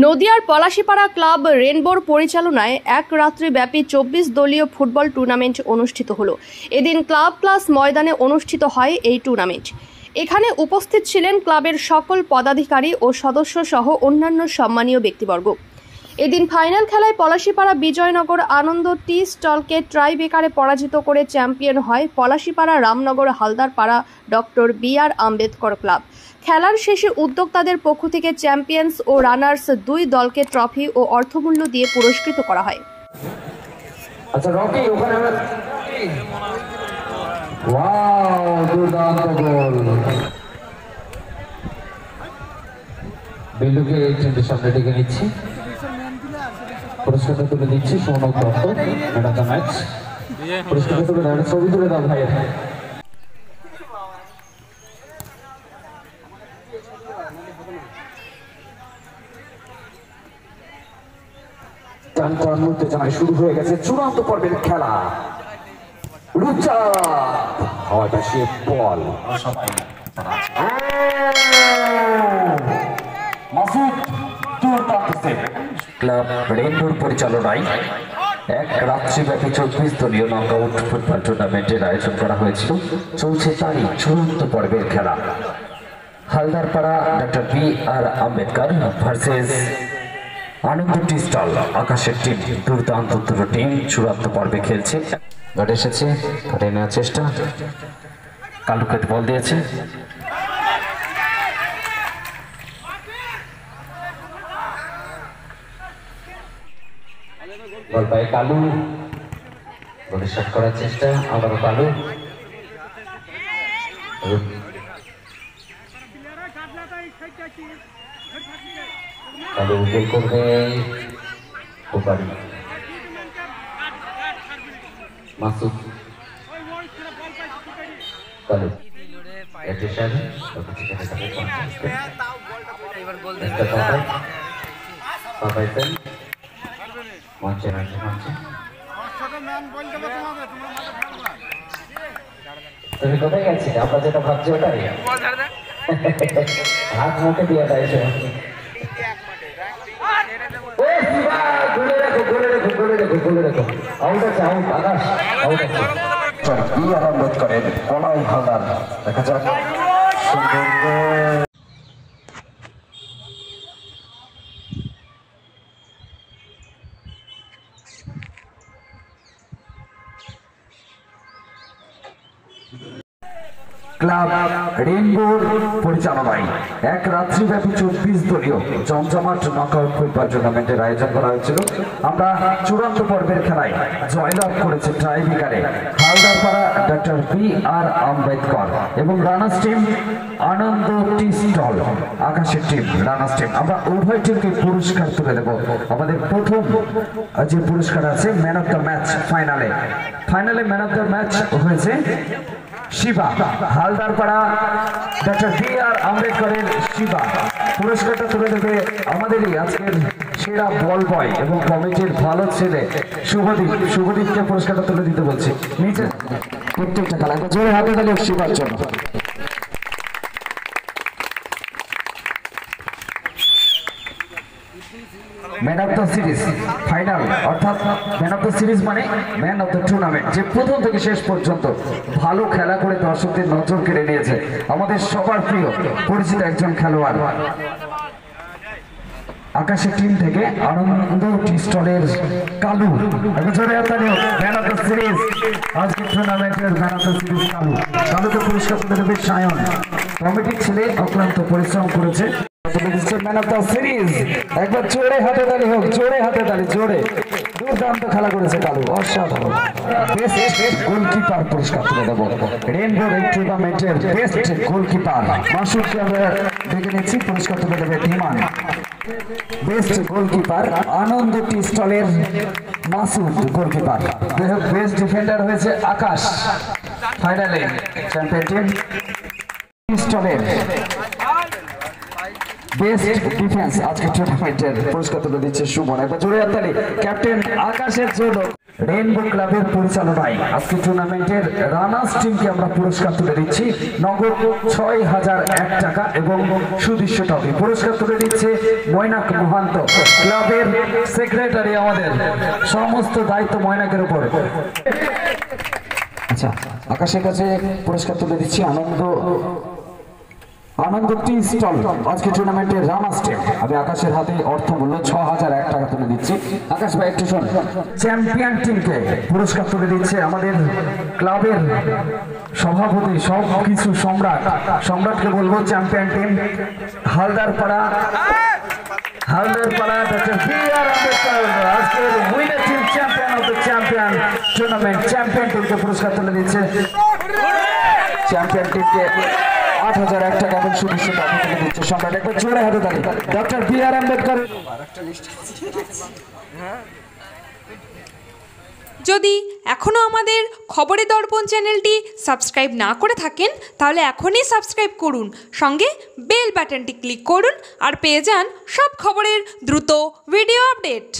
নদিয়ার পলাশীপাড়া ক্লাব রেনবোর পরিচালনায় এক রাত্রিব্যাপী 24 দলীয় ফুটবল টুর্নামেন্ট অনুষ্ঠিত হলো। এদিন ক্লাব ক্লাস ময়দানে অনুষ্ঠিত হয় এই টুর্নামেন্ট। এখানে উপস্থিত ছিলেন ক্লাবের সকল পদাধিকারী ও সদস্য সহ অন্যান্য সম্মানীয় ব্যক্তিবর্গ। এদিন ফাইনাল খেলায় পলাশীপাড়া বিজয়নগর আনন্দ টি স্টলকে ট্রাইবেকারে পরাজিত করে চ্যাম্পিয়ন হয় Palashipara Ramnagar Haldarpara doctor B R. Ambedkar club. খেলার শেষে উদ্যোক্তাদের পক্ষ থেকে চ্যাম্পিয়ন্স ও রানার্স দুই দলকে ট্রফি ও অর্থমূল্য দিয়ে পুরস্কৃত করা হয়। আচ্ছা রকি, ওখানে ওয়াও, দুর্দান্ত গোল। বিল্লুকে টিমের সামনে ডেকে নিচ্ছি, পুরস্কারটা তুলে দিচ্ছি। Sounak Dutta, man of the match. পুরস্কারটা তুলে দাও, ছবি তুলে দাও ভাই। উত্তেজনায় শুরু হয়ে গেছে চূড়ান্ত পর্বের খেলা। রুচা হয় সে বল, ক্লাব রেনবোর পরিচালনায় এক রাত্রিব্যাপী 24 দলীয় নকআউট ফুটবল টুর্নামেন্টের আয়োজন করা হয়েছিল। চলছে তারই চূড়ান্ত পর্বের খেলা। Haldarpara doctor B R. Ambedkar versus Anand tea stall আকাশের টিম। দুর্দান্ত দুটো টিম চূড়ান্ত পর্বে খেলছে। ঘটে এসেছে, ঘটে নেওয়ার চেষ্টা, কালুকে বল দিয়েছে। বল পায় কালু, বলে শট করার চেষ্টা, আবারও কালু। কালু গোল করবে, মাসুদ কালু তুমি কোথায় গেছিলে? আমরা যেটা ভাবছি ওটাই, হাত মুখে দিয়ে দেয়। আম্বেদকরের পলাই হালদার, দেখা যাক। ক্লাব রেনবোর পরিচালনায় এক রাত্রিব্যাপী 24 দলীয় জমজমাট নকআউট ফুটবল টুর্নামেন্টের আয়োজন করা হয়েছিল। আমরা চূড়ান্ত পর্বের খেলায় জয়লাভ করেছে ট্রাইবেকারে হালদারপাড়া ডক্টর বি.আর. আম্বেদকর এবং রানার্স টিম আনন্দ টি স্টল আকাশের টিম। রানার্স টিম, আমরা উভয় টিমকে পুরস্কার তুলে দেব। আমাদের প্রথম যে পুরস্কার আছে ম্যান অফ দ্য ম্যাচ। ফাইনালে ম্যান অফ দ্য ম্যাচ হয়েছে শিবা, হালদারপাড়া ডক্টর বি.আর. আম্বেদকরের শিবা। পুরস্কারটা তুলে দেবে আমাদেরই আজকের সেরা বল বয় এবং কমিটির ভালো ছেলে শুভদীপকে পুরস্কারটা তুলে দিতে বলছি। নিচে প্রত্যেকটা খেলা জোরে হাতে তালি শিবার জন্য। Man of the series final, অর্থাৎ ম্যান অফ দ্য সিরিজ মানে ম্যান অফ দ্য টুর্নামেন্ট, যে প্রথম থেকে শেষ পর্যন্ত ভালো খেলা করে দর্শকদের নজর কেড়ে নিয়েছে। আমাদের সবার প্রিয় পরিচিত একজন খেলোয়াড় আকাশের টিম থেকে আনন্দ টি স্টলের Kalu. Man of the series, আজকের টুর্নামেন্টের ম্যান অফ দ্য সিরিজ কালুকে পুরস্কার তুলে দেবে সায়ন। কমিটির ছেলে অক্লান্ত পরিশ্রম করেছে। ম্যান অফ দ্য সিরিজ, একবার জোরে হাতে তালি হোক, জোরে হাতে তালি, জোরে। দুর্দান্ত খেলা করেছে কালু, অসাধারণ। বেস্ট গোলকিপার পুরস্কার তুলে দেবো রেনবোর এই টুর্নামেন্টের বেস্ট গোলকিপার মাসুদকে আমরা ডেকে নিচ্ছি, পুরস্কার তুলে দেবে ধীমান। বেস্ট গোলকিপার আনন্দ টি স্টলের মাসুদ গোলকিপার। বেস্ট ডিফেন্ডার হয়েছে আকাশ। ফাইনালে চ্যাম্পিয়ন টিম স্টলের বেস্ট ডিফেন্স আজকে টুর্নামেন্টের পুরস্কার তুলে দিচ্ছে সুমন। একবার জোরে হাততালি ক্যাপ্টেন আকাশের জন্য। রেইনবো ক্লাবের পরিচালনায় আজকে টুর্নামেন্টের রানার্স টিমকে আমরা পুরস্কার তুলে দিচ্ছি নগদ ৬,০০০ টাকা এবং সুদৃশ্য ট্রফি। পুরস্কার তুলে দিচ্ছে ময়নাক মহান্ত ক্লাবের সেক্রেটারি, আমাদের সমস্ত দায়িত্ব ময়নাকের উপর। আচ্ছা, আকাশের কাছে পুরস্কার তুলে দিচ্ছি আনন্দ টি স্টল আজকে টুর্নামেন্টের রানার্স টিম। আমি আকাশের হাতে অর্থ মূল্য ৬,০০০ টাকা তুলে দিচ্ছি। আকাশ ভাই একটু শোন। চ্যাম্পিয়ন টিমকে পুরস্কার তুলে দিচ্ছে আমাদের ক্লাবের সভাপতি, সব কিছু সম্রাটকে বলবো। Champion team Haldarpara doctor B R. Ambedkar আজকের winner team, champion of the champion tournament. Champion টিমকে পুরস্কার তুলে দিচ্ছে চ্যাম্পিয়ন টিমকে ৮,০০০ টাকা এবং সুদৃশ্য ট্রফি তুলে দিচ্ছে সম্রাট। একবার জোরে হাতে তালি ডক্টর বি.আর. আম্বেদকর। যদি এখনও আমাদের খবরের দর্পণ চ্যানেলটি সাবস্ক্রাইব না করে থাকেন তাহলে এখনই সাবস্ক্রাইব করুন, সঙ্গে বেল বাটনটি ক্লিক করুন আর পেয়ে যান সব খবরের দ্রুত ভিডিও আপডেট।